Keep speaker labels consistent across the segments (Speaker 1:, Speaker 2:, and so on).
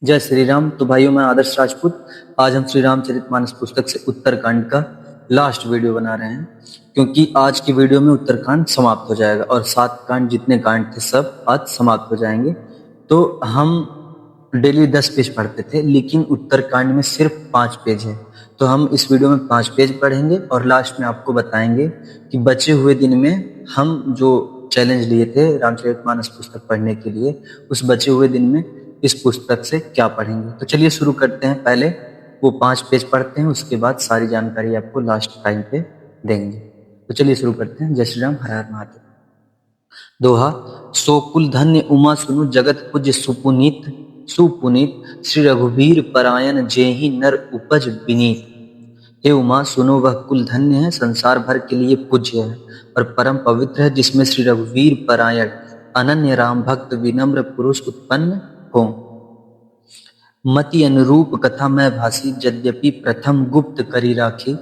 Speaker 1: जय श्री राम। तो भाइयों, मैं आदर्श राजपूत। आज हम श्री रामचरितमानस पुस्तक से उत्तरकांड का लास्ट वीडियो बना रहे हैं, क्योंकि आज की वीडियो में उत्तरकांड समाप्त हो जाएगा और 7 कांड जितने कांड थे सब आज समाप्त हो जाएंगे। तो हम डेली 10 पेज पढ़ते थे, लेकिन उत्तरकांड में सिर्फ 5 पेज है। तो हम इस वीडियो में 5 पेज पढ़ेंगे और लास्ट में आपको बताएंगे कि बचे हुए दिन में हम जो चैलेंज लिए थे रामचरितमानस पुस्तक पढ़ने के लिए, उस बचे हुए दिन में इस पुस्तक से क्या पढ़ेंगे। तो चलिए शुरू करते हैं। पहले वो 5 पेज पढ़ते हैं, उसके बाद सारी जानकारी आपको लास्ट टाइम पे देंगे। तो चलिए शुरू करते हैं। जय श्री राम, हर हर महादेव। दोहा। सो कुल धन्य उमा सुनु जगत पूज्य सुपुनीत सुपुनीत श्री रघुवीर परायण जेहि नर उपज विनीत। हे उमा, सुनो, वह कुल धन्य है, संसार भर के लिए पूज्य है और परम पवित्र है, जिसमें श्री रघुवीर परायण अनन्य राम भक्त विनम्र पुरुष उत्पन्न हो। मति अनुरूप कथा मैं भासी, यद्यपि प्रथम गुप्त करी राखी।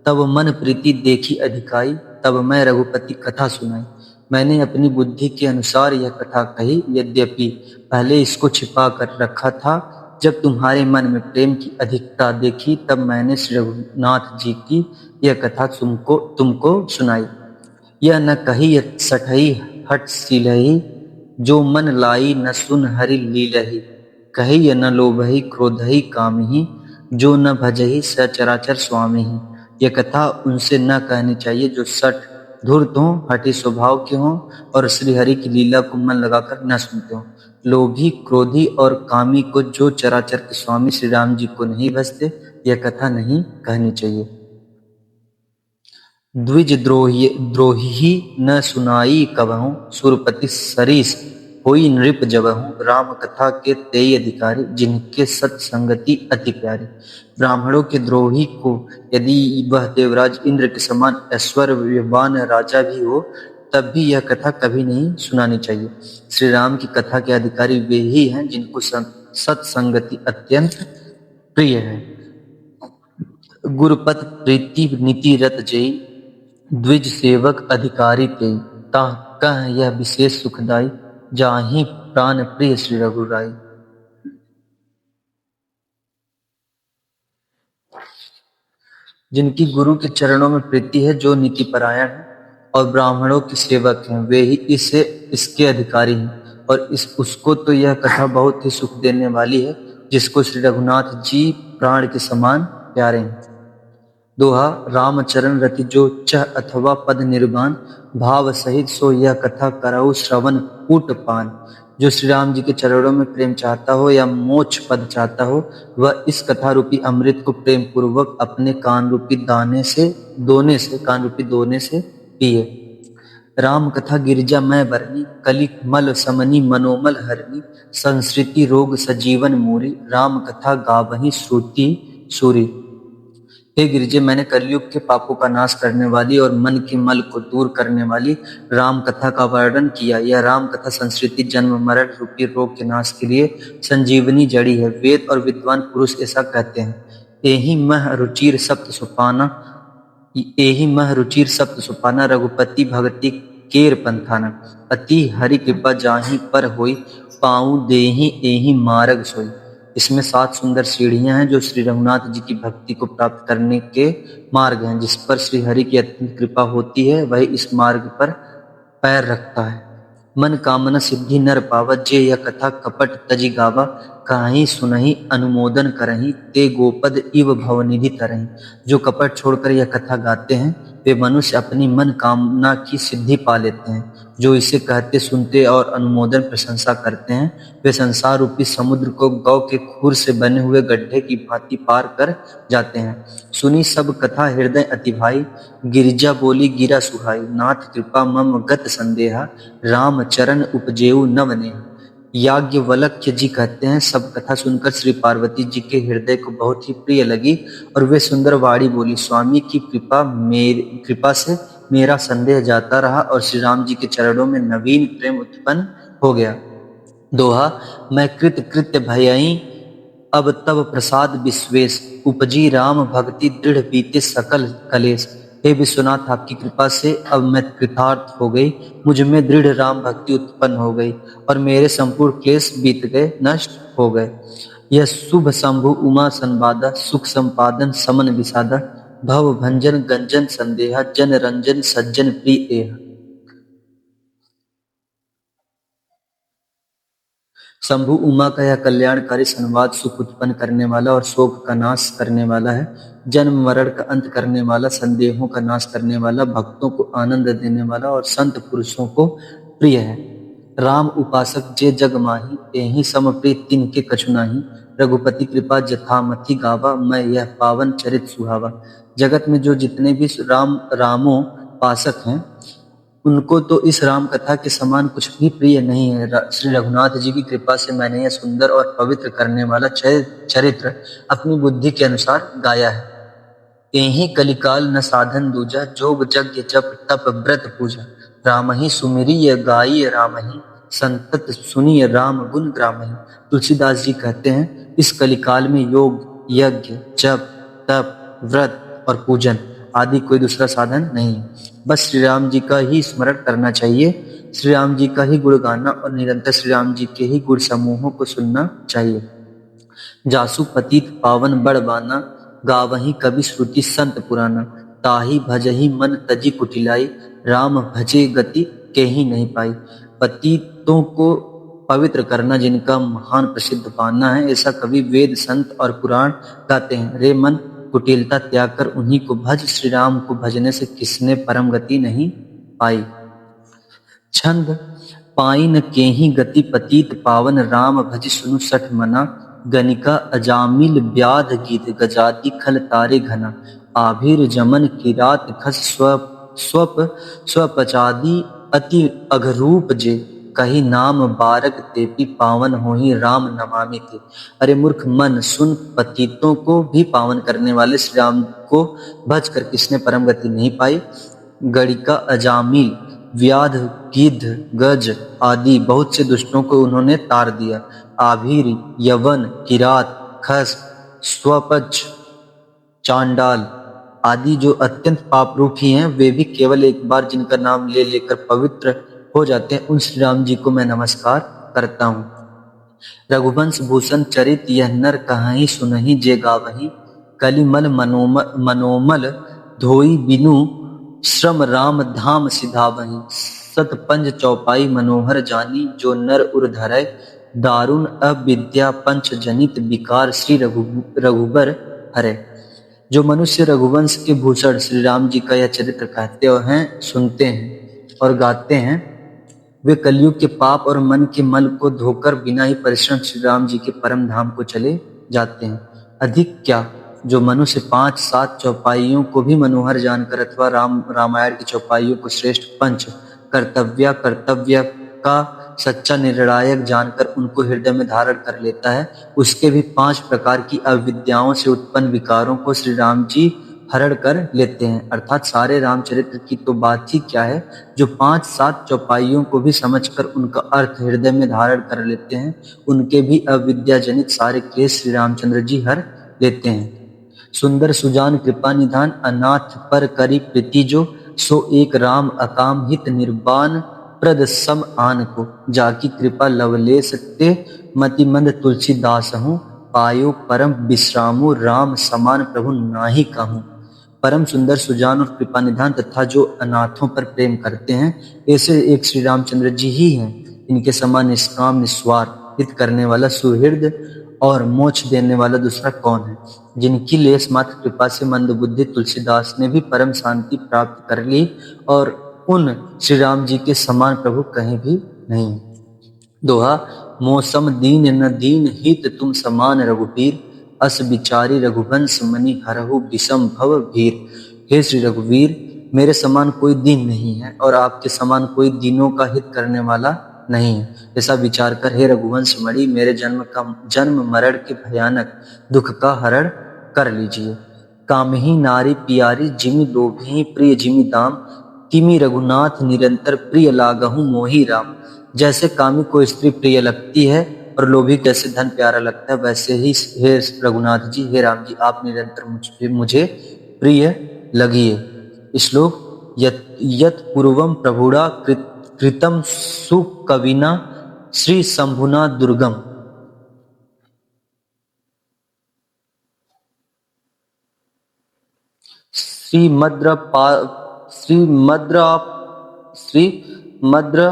Speaker 1: तब मन प्रीति देखी अधिकाई, तब मैं रघुपति कथा सुनाई। मैंने अपनी बुद्धि के अनुसार यह कथा कही, यद्यपि पहले इसको छिपा कर रखा था। जब तुम्हारे मन में प्रेम की अधिकता देखी, तब मैंने श्री रघुनाथ जी की यह कथा तुमको सुनाई। यह न कही सठई हट सिलही, जो मन लाई न सुन हरि लीलही। कही न लोभहि क्रोधहि कामहि, जो न भजहि सचराचर स्वामिहि। यह कथा उनसे न कहनी चाहिए जो सठ धूर्त हों, हठी स्वभाव के हों और श्री हरि की लीला को मन लगाकर न सुनते हों। लोभी, क्रोधी और कामी को, जो चराचर के स्वामी श्री राम जी को नहीं भजते, यह कथा नहीं कहनी चाहिए। द्विज द्रोही न सुनाई कबहूँ, सुरपति सरीस होई नृप जबहूँ। राम कथा के तेई अधिकारी, जिनके सत्संगति अति प्यारी। ब्राह्मणों के द्रोही को यदि वह देवराज इंद्र के समान ऐश्वर्यवान राजा भी हो, तब भी यह कथा कभी नहीं सुनानी चाहिए। श्री राम की कथा के अधिकारी वे ही हैं जिनको सत्संगति अत्यंत प्रिय है। गुरुपत प्रीति नीति रत जई, द्विज सेवक अधिकारी ते। ताह कह यह विशेष सुखदाई, जाहि प्राण प्रिय श्री रघुराई। जिनकी गुरु के चरणों में प्रीति है, जो नीति परायण है और ब्राह्मणों के सेवक हैं, वे ही इसके अधिकारी हैं। और उसको तो यह कथा बहुत ही सुख देने वाली है, जिसको श्री रघुनाथ जी प्राण के समान प्यारे हैं। दोहा। रामचरण रति जो चह अथवा पद निर्वाण, भाव सहित सो यह कथा करऊ श्रवण कूट पान। जो श्री राम जी के चरणों में प्रेम चाहता हो या मोक्ष पद चाहता हो, वह इस कथा रूपी अमृत को प्रेम पूर्वक अपने कान रूपी दोने से पिए। राम कथा गिरिजा मैं बरनी, कलि मल समनी मनोमल हरनी। संस्कृति रोग सजीवन मूरी, राम कथा गावही श्रुति सूरी। हे गिरिजे, मैंने कलयुग के पापों का नाश करने वाली और मन के मल को दूर करने वाली राम कथा का वर्णन किया। यह राम कथा संस्कृति जन्म मरण रूपी रोग के नाश के लिए संजीवनी जड़ी है। वेद और विद्वान पुरुष ऐसा कहते हैं। एहि मह रुचिर सप्त सुपाना, रघुपति भगति केर पंथाना। अति हरि कृपा जाहि पर होई, पाऊँ देहि एहि मार्ग सोई। इसमें 7 सुंदर सीढ़ियां हैं जो श्री रघुनाथ जी की भक्ति को प्राप्त करने के मार्ग हैं। जिस पर श्री हरि की अत्यंत कृपा होती है, वही इस मार्ग पर पैर रखता है। मन कामना सिद्धि नर पावत, जे यह कथा कपट तजि गावा। कहीं सुनहि अनुमोदन करहि, ते गोपद इव भवनिधि तरहि। जो कपट छोड़कर यह कथा गाते हैं, वे मनुष्य अपनी मन कामना की सिद्धि पा लेते हैं। जो इसे कहते सुनते और अनुमोदन प्रशंसा करते हैं, वे संसार रूपी समुद्र को गौ के खूर से बने हुए गड्ढे की भांति पार कर जाते हैं। सुनी सब कथा हृदय अति भाई, गिरिजा बोली गिरा सुहाई। नाथ कृपा मम गत संदेहा, राम चरण उपजेऊ नवनेहा। याज्ञवल्क्य जी कहते हैं, सब कथा सुनकर श्री पार्वती जी के हृदय को बहुत ही प्रिय लगी और वे सुंदर वाणी बोली। स्वामी की कृपा से मेरा संदेह जाता रहा और श्री राम जी के चरणों में नवीन प्रेम उत्पन्न हो गया। दोहा। मैं कृत्य भयई, अब तब प्रसाद विश्वेश। उपजी राम भक्ति दृढ़ बीते सकल कलेश। हे विश्वनाथ, आपकी कृपा से अब मैं कृतार्थ हो गई, मुझ में दृढ़ राम भक्ति उत्पन्न हो गई और मेरे संपूर्ण क्लेश बीत गए, नष्ट हो गए। यह शुभ शंभु उमा संवादा सुख संपादन समन विषादा भव भंजन गंजन संदेहा जन रंजन सज्जन प्रिय एह। शंभु उमा का यह कल्याणकारी संवाद सुख उत्पन्न करने वाला और शोक का नाश करने वाला है, जन्म मरण का अंत करने वाला, संदेहों का नाश करने वाला, भक्तों को आनंद देने वाला और संत पुरुषों को प्रिय है। राम उपासक जे जग माही तेहि सम प्रिय तिनके कछु नाही, रघुपति कृपा जथामथि गावा मैं यह पावन चरित सुहावा। जगत में जो जितने भी रामों पासक हैं उनको तो इस राम कथा के समान कुछ भी प्रिय नहीं है। श्री रघुनाथ जी की कृपा से मैंने यह सुंदर और पवित्र करने वाला चरित्र अपनी बुद्धि के अनुसार गाया है। तेहि कलिकाल न साधन दूजा जोग यज्ञ जप तप व्रत पूजा, राम ही सुमिरिय गाइय राम ही संतत सुनिय राम गुण ग्रामहि। तुलसीदास जी कहते हैं इस कलिकाल में योग यज्ञ जप तप व्रत और पूजन आदि कोई दूसरा साधन नहीं है, बस श्री राम जी का ही स्मरण करना चाहिए, श्री राम जी का ही गुण गाना और निरंतर श्री राम जी के ही गुण समूहों को सुनना चाहिए। जासु पतित पावन बड़बाना गावही कवि श्रुति संत पुराना, ताही भजही मन तजी कुटिलाई राम भजे गति के ही नहीं पाई। पतितों को पवित्र करना जिनका महान प्रसिद्ध पाना है, ऐसा कवि वेद संत और पुराण गाते हैं। रे मन कुटिलता त्याग कर उन्हीं को भज, श्री राम को भजने से किसने परम गति नहीं पाई। छंद पाई न केहि गति पतित पावन, राम भज सुनु सठ मना, गनिका अजामिल व्याध गीत गजाति खल तारे घना, आभिर जमन किरात खस स्वपचादी अति अघरूप जे, कही नाम बारक तेपी पावन होहि राम नमामि ते। अरे मूर्ख मन सुन, पतितों को भी पावन करने वाले श्री राम को भज कर किसने परम गति नहीं पाई। गणिका अजामिल व्याध गिद्ध गज आदि बहुत से दुष्टों को उन्होंने तार दिया। आभीर यवन किरात खस स्वपच चांडाल आदि जो अत्यंत पापरूपी हैं, वे भी केवल एक बार जिनका नाम ले लेकर पवित्र हो जाते हैं, उन श्री राम जी को मैं नमस्कार करता हूँ। रघुवंश भूषण चरित यह नर कहाही सुनहि जे गावही, कलिमल मनोमल धोई बिनु श्रम राम धाम सिधावही। सतपंज चौपाई मनोहर जानी जो नर उर धरै, दारुण अविद्या पंच जनित विकार श्री रघुबर हरे। जो मनुष्य रघुवंश के भूषण श्री राम जी का यह चरित्र कहते हैं, सुनते हैं और गाते हैं, वे कलयुग के पाप और मन के मल को धोकर बिना ही परिश्रम श्री राम जी के परम धाम को चले जाते हैं। अधिक क्या, जो मनुष्य 5-7 चौपाइयों को भी मनोहर जानकर अथवा रामायण की चौपाइयों को श्रेष्ठ पंच कर्तव्य का सच्चा निर्णायक जानकर उनको हृदय में धारण कर लेता है, उसके भी 5 प्रकार की अविद्याओं से उत्पन्न विकारों को श्री राम जी हरण कर लेते हैं। अर्थात सारे रामचरित्र की तो बात ही क्या है, जो 5-7 चौपाइयों को भी समझकर उनका अर्थ हृदय में धारण कर लेते हैं, उनके भी अविद्या जनित सारे क्लेश श्री रामचंद्र जी हर लेते हैं। सुंदर सुजान कृपा निधान अनाथ पर करी प्रीति जो, सो एक राम अकाम हित निर्वाण प्रद सम आन को, जाकी कृपा लवलेश ते मति मंद तुलसीदास हूँ, पायो परम विश्रामो राम समान प्रभु नाही कहूँ। परम सुंदर सुजान और कृपा निधान तथा जो अनाथों पर प्रेम करते हैं, ऐसे एक श्री रामचंद्र जी ही हैं। इनके समान निष्काम निस्वार्थ हित करने वाला सुहृद और मोक्ष देने वाला दूसरा कौन है। जिनकी लेस मात्र कृपा से मंदबुद्धि तुलसीदास ने भी परम शांति प्राप्त कर ली, और उन श्री राम जी के समान प्रभु कहीं भी नहीं। दोहा मौसम दीन न दीन हित तुम समान रघुबीर, अस विचारी रघुवंश मणि हरहु विषम भव भीर। हे श्री रघुवीर, मेरे समान कोई दीन नहीं है और आपके समान कोई दीनों का हित करने वाला नहीं है। ऐसा विचार कर हे रघुवंश मणि, मेरे जन्म मरण के भयानक दुख का हरण कर लीजिए। कामही नारी प्यारी जिमि लोभी प्रिय जिमि दाम, तिमि रघुनाथ निरंतर प्रिय लागहु मोहि राम। जैसे कामी को स्त्री प्रिय लगती है और लोभी कैसे धन प्यारा लगता है, वैसे ही हे रघुनाथ जी, हे राम जी, आप निरंतर मुझे प्रिय लगिए। श्लोक यत पूर्वम प्रभुड़ा कृतम सुकविना श्री शंभुना दुर्गम। श्रीमद्र श्रीमद्र श्रीमद्र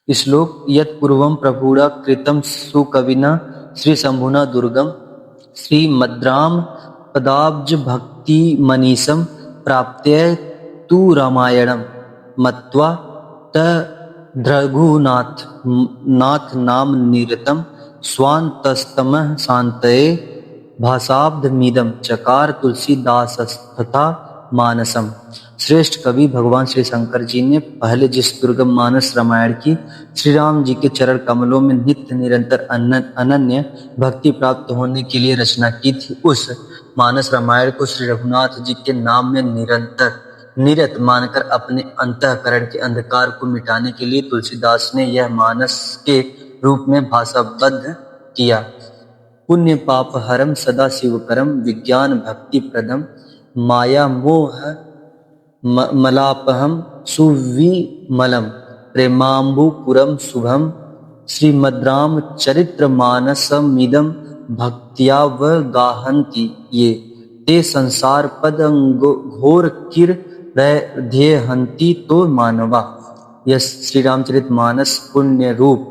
Speaker 1: श्लोक यत् पूर्वं प्रभुड़ा कृतं सुकविना श्री शंभुना दुर्गम श्रीमद्राम पदाब्ज भक्ति मनीषम प्राप्त्य तु रामायणम मत्वा तद्रघुनाथ नाथ नाम निरतम स्वान्तस्तमः शान्तये भासाब्धमिदं चकार तुलसीदासस्तथा मानसम। श्रेष्ठ कवि भगवान श्री शंकर जी ने पहले जिस दुर्गम मानस रामायण की श्री राम जी के चरण कमलों में नित्य निरंतर अनन्य भक्ति प्राप्त होने के लिए रचना की थी, उस मानस रामायण को श्री रघुनाथ जी के नाम में निरत मानकर अपने अंतःकरण के अंधकार को मिटाने के लिए तुलसीदास ने यह मानस के रूप में भाषाबद्ध किया। पुण्य पाप हरम सदा शिवकरम विज्ञान भक्ति प्रदम माया मोह मलापहम सुविमलम प्रेमाम्बुपुरम शुभम श्रीमद्राम चरित्र मानसमिदम भक्त्या व गाहन्ति ये ते संसार पद घोर किर ध्येहन्ति तो मानवा। यह श्री रामचरित मानस पुण्य रूप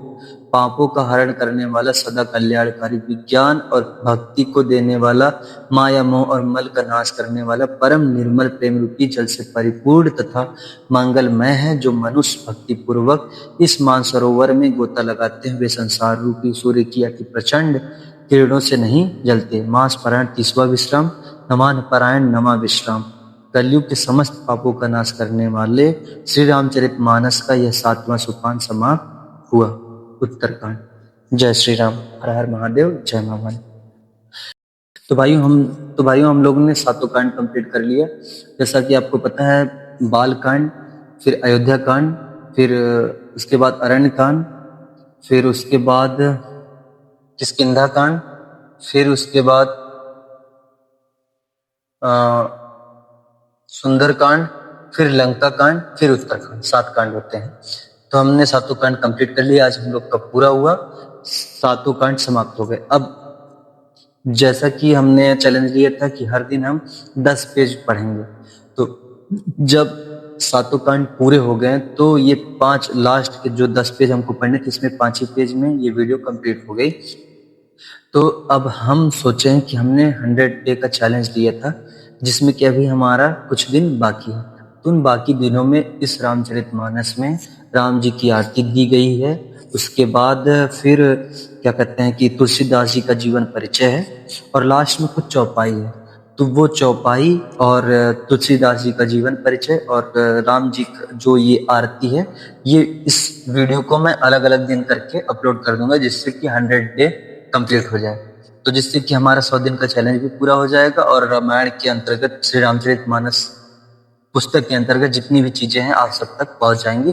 Speaker 1: पापों का हरण करने वाला सदा कल्याणकारी विज्ञान और भक्ति को देने वाला माया मोह और मल का नाश करने वाला परम निर्मल प्रेम रूपी जल से परिपूर्ण तथा मंगलमय है, जो मनुष्य भक्ति पूर्वक इस मानसरोवर में गोता लगाते हैं वे संसार रूपी सूर्य की अति प्रचंड किरणों से नहीं जलते। मास पारायण 30वां विश्राम। नमान पारायण नमा विश्राम। कलयुग के समस्त पापों का नाश करने वाले श्री रामचरित मानस का यह 7वां सोपान समाप्त हुआ। उत्तरकांड। जय श्री राम। हर हर महादेव। जय मां भवानी। तो भाइयों हम लोगों ने 7 कांड कंप्लीट कर लिया। जैसा कि आपको पता है, बाल कांड, फिर अयोध्या कांड, फिर उसके बाद अरण्य कांड, फिर उसके बाद किष्किंधा कांड, फिर उसके बाद सुंदर कांड, फिर लंका कांड, फिर उत्तरकांड। 7 कांड होते हैं। तो हमने 7 कांड कंप्लीट कर लिए। आज हम लोग का पूरा हुआ, 7 कांड समाप्त हो गए। अब जैसा कि हमने चैलेंज लिया था कि हर दिन हम 10 पेज पढ़ेंगे, तो जब 7 कांड पूरे हो गए तो ये 5 लास्ट के जो 10 पेज हमको पढ़ने थे, इसमें 5 ही पेज में ये वीडियो कंप्लीट हो गई। तो अब हम सोचें कि हमने 100 डे का चैलेंज लिया था, जिसमें कि अभी हमारा कुछ दिन बाकी है। तो उन बाकी दिनों में इस रामचरितमानस में राम जी की आरती दी गई है। उसके बाद फिर क्या कहते हैं कि तुलसीदास जी का जीवन परिचय है, और लास्ट में कुछ चौपाई है। तो वो चौपाई और तुलसीदास जी का जीवन परिचय और राम जी का जो ये आरती है, ये इस वीडियो को मैं अलग अलग दिन करके अपलोड कर दूंगा, जिससे कि 100 डे कंप्लीट हो जाए। तो जिससे कि हमारा 100 दिन का चैलेंज भी पूरा हो जाएगा, और रामायण के अंतर्गत श्री रामचरितमानस पुस्तक के अंतर्गत जितनी भी चीजें हैं आप सब तक पहुंच जाएंगी।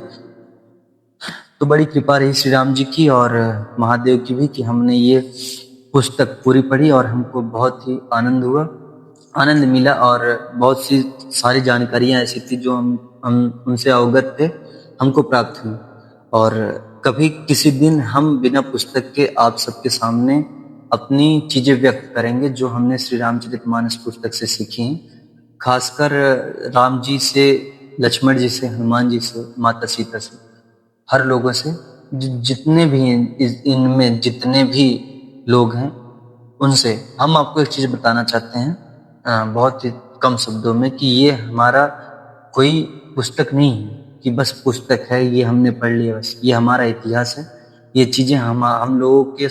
Speaker 1: तो बड़ी कृपा रही श्री राम जी की और महादेव की भी कि हमने ये पुस्तक पूरी पढ़ी, और हमको बहुत ही आनंद मिला, और बहुत सी सारी जानकारियां ऐसी थी जो हम उनसे अवगत थे, हमको प्राप्त हुई। और कभी किसी दिन हम बिना पुस्तक के आप सबके सामने अपनी चीजें व्यक्त करेंगे जो हमने श्री रामचरितमानस पुस्तक से सीखी हैं, खासकर राम जी से, लक्ष्मण जी से, हनुमान जी से, माता सीता से, हर लोगों से, जितने भी इनमें जितने भी लोग हैं उनसे। हम आपको एक चीज बताना चाहते हैं बहुत ही कम शब्दों में, कि ये हमारा कोई पुस्तक नहीं है कि बस पुस्तक है, ये हमने पढ़ लिया बस। ये हमारा इतिहास है। ये चीजें हम लोगों के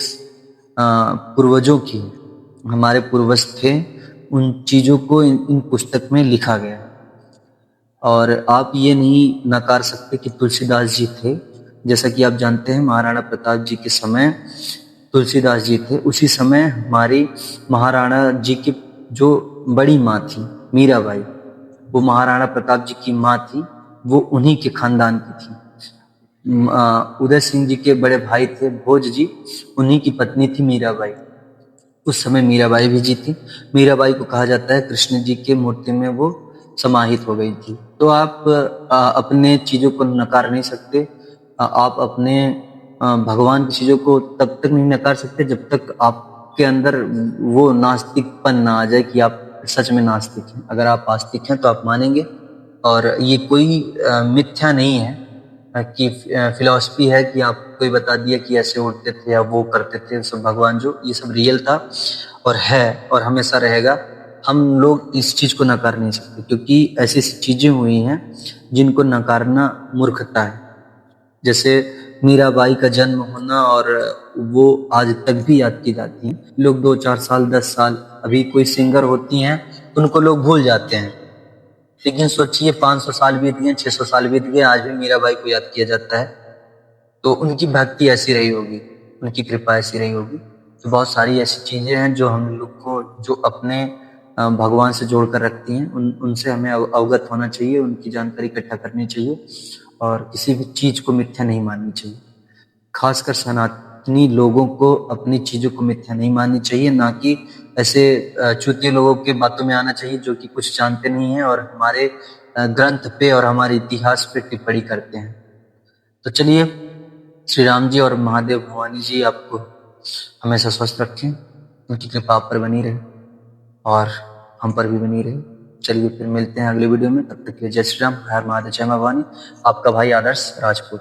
Speaker 1: पूर्वजों की, हमारे पूर्वज थे, उन चीजों को इन पुस्तक में लिखा गया। और आप ये नहीं नकार सकते कि तुलसीदास जी थे। जैसा कि आप जानते हैं, महाराणा प्रताप जी के समय तुलसीदास जी थे। उसी समय हमारी महाराणा जी की जो बड़ी माँ थी मीराबाई, वो महाराणा प्रताप जी की माँ थी, वो उन्हीं के खानदान की थी। उदय सिंह जी के बड़े भाई थे भोज जी, उन्हीं की पत्नी थी मीराबाई। उस समय मीराबाई भी जी थी। मीराबाई को कहा जाता है कृष्ण जी के मूर्ति में वो समाहित हो गई थी। तो आप अपने चीजों को नकार नहीं सकते। आप अपने भगवान की चीजों को तब तक नहीं नकार सकते जब तक आपके अंदर वो नास्तिकपन ना आ जाए कि आप सच में नास्तिक हैं। अगर आप आस्तिक हैं तो आप मानेंगे। और ये कोई मिथ्या नहीं है कि फिलॉसफी है कि आप कोई बता दिया कि ऐसे उड़ते थे या वो करते थे, सब भगवान जो ये सब रियल था और है और हमेशा रहेगा। हम लोग इस चीज को नकार नहीं सकते क्योंकि ऐसी ऐसी चीजें हुई हैं जिनको नकारना मूर्खता है। जैसे मीराबाई का जन्म होना, और वो आज तक भी याद की जाती हैं। लोग 2-4 साल 10 साल, अभी कोई सिंगर होती हैं उनको लोग भूल जाते हैं, लेकिन सोचिए 500 साल बीत गए, 600 साल बीत गए, आज भी मीराबाई को याद किया जाता है। तो उनकी भक्ति ऐसी रही होगी, उनकी कृपा ऐसी रही होगी। तो बहुत सारी ऐसी चीजें हैं जो हम लोग को, जो अपने भगवान से जोड़ कर रखती हैं, उनसे हमें अवगत होना चाहिए, उनकी जानकारी इकट्ठा करनी चाहिए और किसी भी चीज को मिथ्या नहीं माननी चाहिए। खासकर सनातनी लोगों को अपनी चीजों को मिथ्या नहीं माननी चाहिए, ना कि ऐसे चूतिए लोगों के बातों में आना चाहिए जो कि कुछ जानते नहीं है और हमारे ग्रंथ पे और हमारे इतिहास पे टिप्पणी करते हैं। तो चलिए, श्री राम जी और महादेव भवानी जी आपको हमेशा स्वस्थ रखें, उनकी कृपा आप पर बनी रहे और हम पर भी बनी रहे। चलिए फिर मिलते हैं अगले वीडियो में, तब तक के लिए जय श्री राम, हर महादेव, जय मां भवानी। आपका भाई आदर्श राजपूत।